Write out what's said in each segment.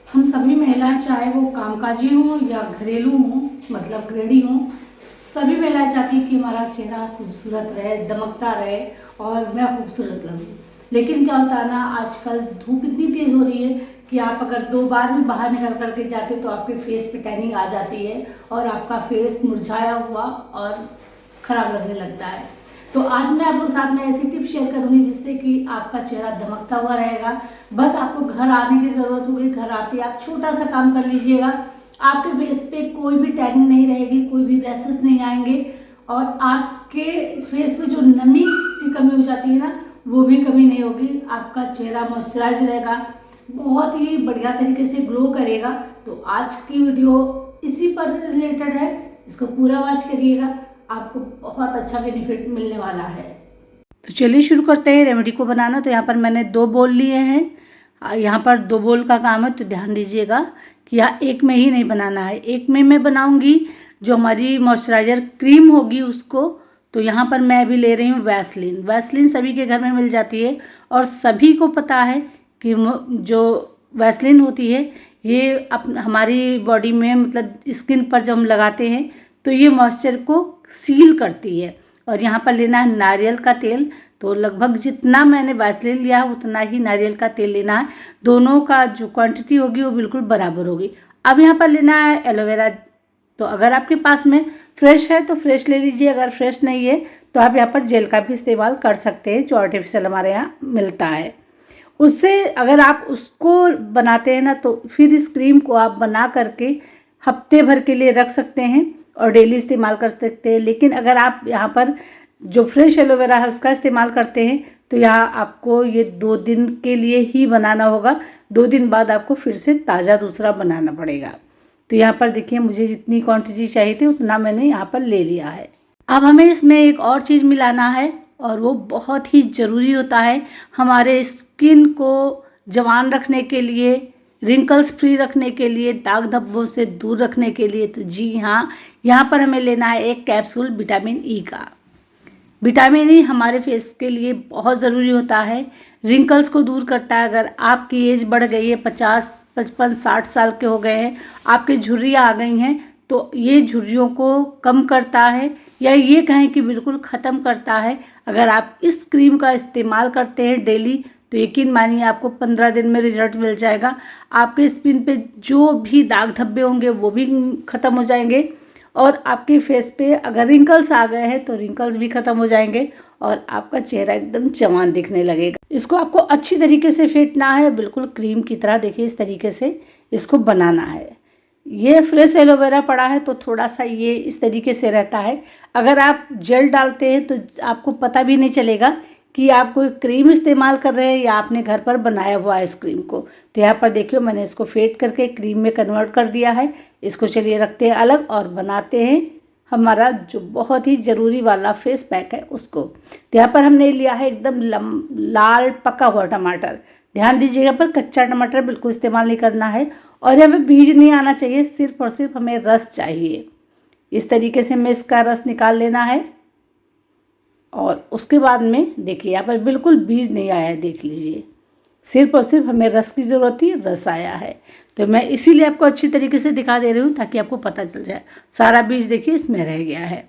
हम सभी महिलाएं, चाहे वो कामकाजी हों या घरेलू हों, मतलब गृहिणी हों, सभी महिलाएं चाहती हैं कि हमारा चेहरा खूबसूरत रहे, दमकता रहे और मैं खूबसूरत लगूं। लेकिन क्या होता है ना, आजकल धूप इतनी तेज़ हो रही है कि आप अगर 2 बार भी बाहर निकल करके जाते तो आपके फेस पे टैनिंग आ जाती है और आपका फेस मुरझाया हुआ और ख़राब लगने लगता है। तो आज मैं आप लोगों के साथ में ऐसी टिप शेयर करूंगी जिससे कि आपका चेहरा दमकता हुआ रहेगा। बस आपको घर आने की ज़रूरत होगी, घर आते आप छोटा सा काम कर लीजिएगा, आपके फेस पे कोई भी टैनिंग नहीं रहेगी, कोई भी रैसेस नहीं आएंगे और आपके फेस पे जो नमी की कमी हो जाती है ना, वो भी कमी नहीं होगी। आपका चेहरा मॉइस्चराइज रहेगा, बहुत ही बढ़िया तरीके से ग्लो करेगा। तो आज की वीडियो इसी पर रिलेटेड है, इसको पूरा वॉच करिएगा, आपको बहुत अच्छा बेनिफिट मिलने वाला है। तो चलिए शुरू करते हैं रेमेडी को बनाना। तो यहाँ पर मैंने 2 बोल लिए हैं, यहाँ पर 2 बोल का काम है, तो ध्यान दीजिएगा कि यहाँ एक में ही नहीं बनाना है। एक में मैं बनाऊंगी जो हमारी मॉइस्चराइजर क्रीम होगी उसको। तो यहाँ पर मैं अभी ले रही हूँ वैसलीन। वैसलीन सभी के घर में मिल जाती है और सभी को पता है कि जो वैसलीन होती है ये हमारी बॉडी में, मतलब स्किन पर जब हम लगाते हैं तो ये मॉइस्चर को सील करती है। और यहाँ पर लेना है नारियल का तेल। तो लगभग जितना मैंने वैसलीन लिया है उतना ही नारियल का तेल लेना है। दोनों का जो क्वांटिटी होगी वो बिल्कुल बराबर होगी। अब यहाँ पर लेना है एलोवेरा। तो अगर आपके पास में फ्रेश है तो फ्रेश ले लीजिए, अगर फ्रेश नहीं है तो आप यहाँ पर जेल का भी इस्तेमाल कर सकते हैं जो आर्टिफिशियल हमारे यहाँ मिलता है। उससे अगर आप उसको बनाते हैं ना तो फिर इस क्रीम को आप बना करके हफ्ते भर के लिए रख सकते हैं और डेली इस्तेमाल कर सकते हैं। लेकिन अगर आप यहाँ पर जो फ्रेश एलोवेरा है उसका इस्तेमाल करते हैं तो यहाँ आपको ये 2 दिन के लिए ही बनाना होगा। 2 दिन बाद आपको फिर से ताज़ा दूसरा बनाना पड़ेगा। तो यहाँ पर देखिए, मुझे जितनी क्वांटिटी चाहिए थी उतना मैंने यहाँ पर ले लिया है। अब हमें इसमें एक और चीज़ मिलाना है और वो बहुत ही ज़रूरी होता है हमारे स्किन को जवान रखने के लिए, रिंकल्स फ्री रखने के लिए, दाग धब्बों से दूर रखने के लिए। तो जी हाँ, यहाँ पर हमें लेना है एक कैप्सूल विटामिन ई का। विटामिन ई हमारे फेस के लिए बहुत ज़रूरी होता है, रिंकल्स को दूर करता है। अगर आपकी एज बढ़ गई है, 50, 55, 60 साल के हो गए हैं, आपके झुर्रियाँ आ गई हैं, तो ये झुर्रियों को कम करता है या ये कहें कि बिल्कुल ख़त्म करता है। अगर आप इस क्रीम का इस्तेमाल करते हैं डेली तो यकीन मानिए आपको 15 दिन में रिजल्ट मिल जाएगा। आपके स्किन पे जो भी दाग धब्बे होंगे वो भी ख़त्म हो जाएंगे और आपके फेस पे अगर रिंकल्स आ गए हैं तो रिंकल्स भी ख़त्म हो जाएंगे और आपका चेहरा एकदम जवान दिखने लगेगा। इसको आपको अच्छी तरीके से फेंटना है, बिल्कुल क्रीम की तरह। देखिए इस तरीके से इसको बनाना है। ये फ्रेश एलोवेरा पड़ा है तो थोड़ा सा ये इस तरीके से रहता है। अगर आप जेल डालते हैं तो आपको पता भी नहीं चलेगा कि आप कोई क्रीम इस्तेमाल कर रहे हैं या आपने घर पर बनाया हुआ है इस क्रीम को। तो यहाँ पर देखिए मैंने इसको फेंट करके क्रीम में कन्वर्ट कर दिया है। इसको चलिए रखते हैं अलग और बनाते हैं हमारा जो बहुत ही ज़रूरी वाला फेस पैक है उसको। तो यहाँ पर हमने लिया है एकदम लाल पका हुआ टमाटर। ध्यान दीजिएगा पर कच्चा टमाटर बिल्कुल इस्तेमाल नहीं करना है और यहाँ पे बीज नहीं आना चाहिए, सिर्फ और सिर्फ हमें रस चाहिए। इस तरीके से हमें इसका रस निकाल लेना है और उसके बाद में देखिए यहाँ पर बिल्कुल बीज नहीं आया है, देख लीजिए, सिर्फ और सिर्फ हमें रस की ज़रूरत थी, रस आया है। तो मैं इसीलिए आपको अच्छी तरीके से दिखा दे रही हूँ ताकि आपको पता चल जाए। सारा बीज देखिए इसमें रह गया है।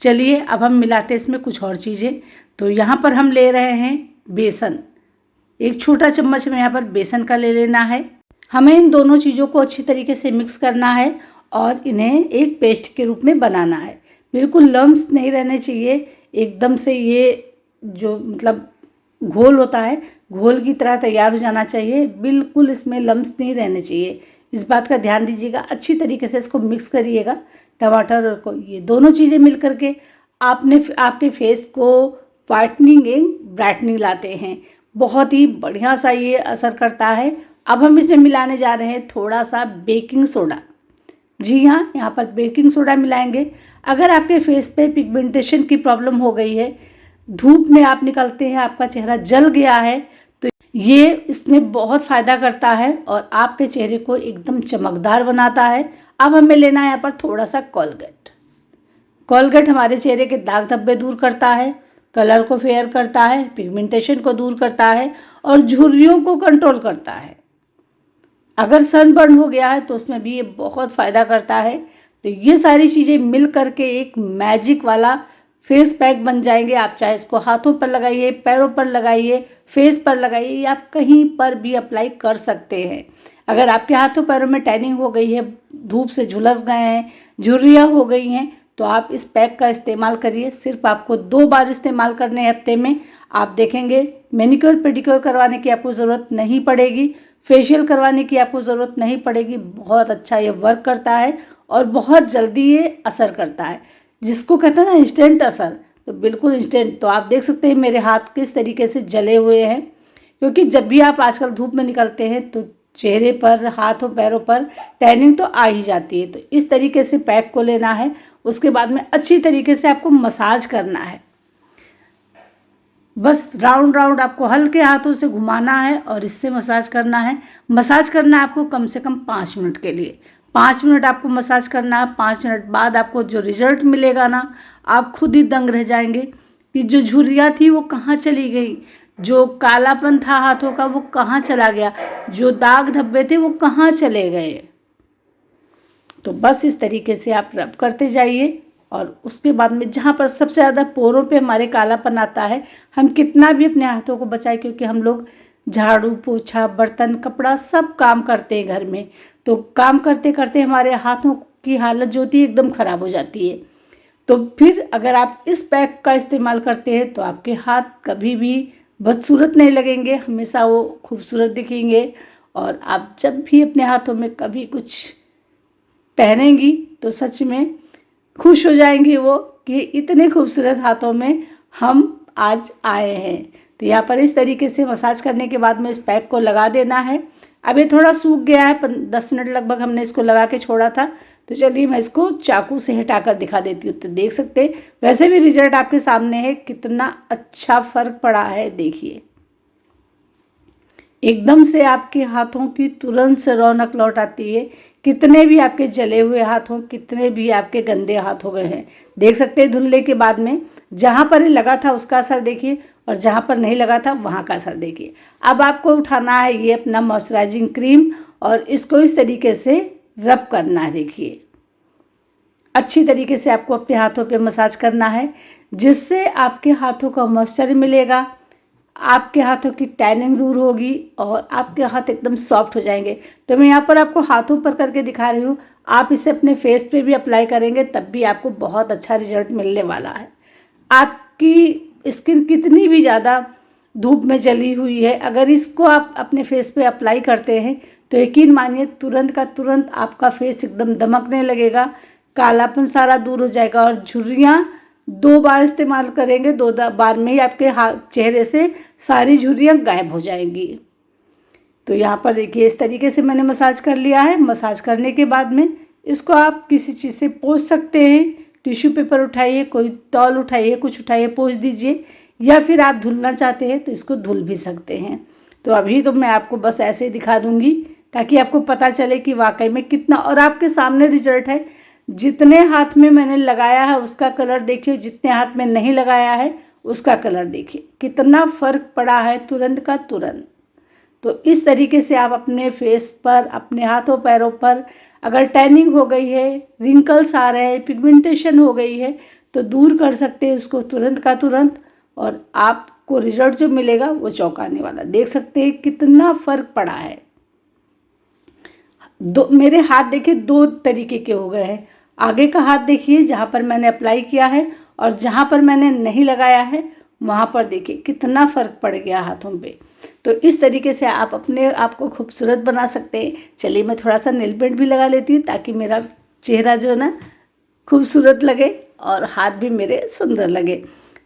चलिए अब हम मिलाते हैं इसमें कुछ और चीज़ें। तो यहाँ पर हम ले रहे हैं बेसन। एक छोटा चम्मच में यहाँ पर बेसन का ले लेना है। हमें इन दोनों चीज़ों को अच्छी तरीके से मिक्स करना है और इन्हें एक पेस्ट के रूप में बनाना है। बिल्कुल लम्स नहीं रहने चाहिए, एकदम से ये जो मतलब घोल होता है घोल की तरह तैयार हो जाना चाहिए। बिल्कुल इसमें लम्स नहीं रहने चाहिए, इस बात का ध्यान दीजिएगा। अच्छी तरीके से इसको मिक्स करिएगा, टमाटर को, ये दोनों चीज़ें मिल करके आपके फेस को वाइटनिंग एंड ब्राइटनिंग लाते हैं। बहुत ही बढ़िया सा ये असर करता है। अब हम इसमें मिलाने जा रहे हैं थोड़ा सा बेकिंग सोडा। जी हाँ, यहाँ पर बेकिंग सोडा मिलाएंगे। अगर आपके फेस पे पिगमेंटेशन की प्रॉब्लम हो गई है, धूप में आप निकलते हैं, आपका चेहरा जल गया है, तो ये इसमें बहुत फ़ायदा करता है और आपके चेहरे को एकदम चमकदार बनाता है। अब हमें लेना है यहाँ पर थोड़ा सा कोलगेट। कोलगेट हमारे चेहरे के दाग धब्बे दूर करता है, कलर को फेयर करता है, पिगमेंटेशन को दूर करता है और झुर्रियों को कंट्रोल करता है। अगर सनबर्न हो गया है तो उसमें भी ये बहुत फ़ायदा करता है। तो ये सारी चीज़ें मिल करके एक मैजिक वाला फेस पैक बन जाएंगे। आप चाहे इसको हाथों पर लगाइए, पैरों पर लगाइए, फेस पर लगाइए, या आप कहीं पर भी अप्लाई कर सकते हैं। अगर आपके हाथों पैरों में टैनिंग हो गई है, धूप से झुलस गए हैं, झुर्रियाँ हो गई हैं, तो आप इस पैक का इस्तेमाल करिए। सिर्फ आपको 2 बार इस्तेमाल करने हैं हफ्ते में। आप देखेंगे मैनिक्योर पेडिक्योर करवाने की आपको ज़रूरत नहीं पड़ेगी, फेशियल करवाने की आपको ज़रूरत नहीं पड़ेगी। बहुत अच्छा ये वर्क करता है और बहुत जल्दी ये असर करता है, जिसको कहते हैं ना इंस्टेंट असर, तो बिल्कुल इंस्टेंट। तो आप देख सकते हैं मेरे हाथ किस तरीके से जले हुए हैं, क्योंकि जब भी आप आजकल धूप में निकलते हैं तो चेहरे पर, हाथों पैरों पर टैनिंग तो आ ही जाती है। तो इस तरीके से पैक को लेना है, उसके बाद में अच्छी तरीके से आपको मसाज करना है। बस राउंड राउंड आपको हल्के हाथों से घुमाना है और इससे मसाज करना है। मसाज करना है आपको कम से कम 5 मिनट के लिए। 5 मिनट आपको मसाज करना है। 5 मिनट बाद आपको जो रिजल्ट मिलेगा ना, आप खुद ही दंग रह जाएंगे कि जो झुर्रियाँ थी वो कहाँ चली गई, जो कालापन था हाथों का वो कहाँ चला गया, जो दाग धब्बे थे वो कहाँ चले गए। तो बस इस तरीके से आप रब करते जाइए और उसके बाद में जहाँ पर सबसे ज़्यादा पोरों पे हमारे कालापन आता है, हम कितना भी अपने हाथों को बचाएं, क्योंकि हम लोग झाड़ू पोछा बर्तन कपड़ा सब काम करते हैं घर में। तो काम करते करते हमारे हाथों की हालत जो होती है एकदम ख़राब हो जाती है। तो फिर अगर आप इस पैक का इस्तेमाल करते हैं तो आपके हाथ कभी भी बदसूरत नहीं लगेंगे, हमेशा वो खूबसूरत दिखेंगे। और आप जब भी अपने हाथों में कभी कुछ पहनेंगी तो सच में खुश हो जाएंगी वो कि इतने खूबसूरत हाथों में हम आज आए हैं। तो यहाँ पर इस तरीके से मसाज करने के बाद में इस पैक को लगा देना है। अब ये थोड़ा सूख गया है, 10 मिनट लगभग हमने इसको लगा के छोड़ा था। तो चलिए मैं इसको चाकू से हटाकर दिखा देती हूँ। तो देख सकते हैं वैसे भी रिजल्ट आपके सामने है, कितना अच्छा फ़र्क पड़ा है। देखिए एकदम से आपके हाथों की तुरंत से रौनक लौट आती है। कितने भी आपके जले हुए हाथ हों, कितने भी आपके गंदे हाथ हो गए हैं, देख सकते हैं धुलने के बाद में जहाँ पर लगा था उसका असर देखिए और जहाँ पर नहीं लगा था वहाँ का असर देखिए। अब आपको उठाना है ये अपना मॉइस्चराइजिंग क्रीम और इसको इस तरीके से रब करना है। देखिए अच्छी तरीके से आपको अपने हाथों पे मसाज करना है, जिससे आपके हाथों का मॉइस्चर मिलेगा, आपके हाथों की टैनिंग दूर होगी और आपके हाथ एकदम सॉफ्ट हो जाएंगे। तो मैं यहाँ पर आपको हाथों पर करके दिखा रही हूँ। आप इसे अपने फेस पे भी अप्लाई करेंगे तब भी आपको बहुत अच्छा रिजल्ट मिलने वाला है। आपकी स्किन कितनी भी ज़्यादा धूप में जली हुई है, अगर इसको आप अपने फेस पे अप्लाई करते हैं तो यकीन मानिए तुरंत का तुरंत आपका फेस एकदम दमकने लगेगा, कालापन सारा दूर हो जाएगा और झुर्रियाँ 2 बार इस्तेमाल करेंगे, 2 बार में ही आपके हाथ चेहरे से सारी झुर्रियाँ गायब हो जाएंगी। तो यहाँ पर देखिए इस तरीके से मैंने मसाज कर लिया है। मसाज करने के बाद में इसको आप किसी चीज़ से पोंछ सकते हैं। टिश्यू पेपर उठाइए, कोई तौल उठाइए, कुछ उठाइए, पोंछ दीजिए, या फिर आप धुलना चाहते हैं तो इसको धुल भी सकते हैं। तो अभी तो मैं आपको बस ऐसे ही दिखा दूँगी ताकि आपको पता चले कि वाकई में कितना, और आपके सामने रिजल्ट है। जितने हाथ में मैंने लगाया है उसका कलर देखिए, जितने हाथ में नहीं लगाया है उसका कलर देखिए, कितना फ़र्क पड़ा है तुरंत का तुरंत। तो इस तरीके से आप अपने फेस पर, अपने हाथों पैरों पर अगर टैनिंग हो गई है, रिंकल्स आ रहे हैं, पिगमेंटेशन हो गई है, तो दूर कर सकते हैं उसको तुरंत का तुरंत, और आपको रिजल्ट जो मिलेगा वो चौंकाने वाला। देख सकते हैं कितना फ़र्क पड़ा है। मेरे हाथ देखिए 2 तरीके के हो गए हैं। आगे का हाथ देखिए जहाँ पर मैंने अप्लाई किया है, और जहाँ पर मैंने नहीं लगाया है वहाँ पर देखिए कितना फ़र्क पड़ गया हाथों पे। तो इस तरीके से आप अपने आप को खूबसूरत बना सकते हैं। चलिए मैं थोड़ा सा नेल पेंट भी लगा लेती हूँ ताकि मेरा चेहरा जो है ना खूबसूरत लगे और हाथ भी मेरे सुंदर लगे।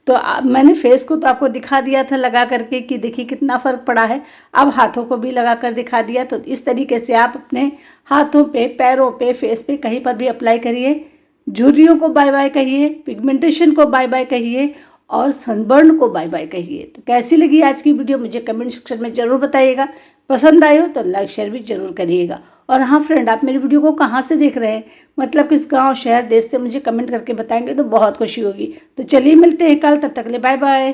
तो मैंने फेस को तो आपको दिखा दिया था लगा करके कि देखिए कितना फ़र्क पड़ा है। अब हाथों को भी लगा कर दिखा दिया। तो इस तरीके से आप अपने हाथों पे, पैरों पे, फेस पे कहीं पर भी अप्लाई करिए। झुर्रियों को बाय बाय कहिए, पिगमेंटेशन को बाय बाय कहिए और सनबर्न को बाय बाय कहिए। तो कैसी लगी आज की वीडियो मुझे कमेंट सेक्शन में ज़रूर बताइएगा। पसंद आए हो तो लाइक शेयर भी ज़रूर करिएगा। और हाँ फ्रेंड, आप मेरी वीडियो को कहाँ से देख रहे हैं, मतलब किस गांव, शहर, देश से मुझे कमेंट करके बताएंगे तो बहुत खुशी होगी। तो चलिए मिलते हैं कल, तब तक के लिए बाय बाय।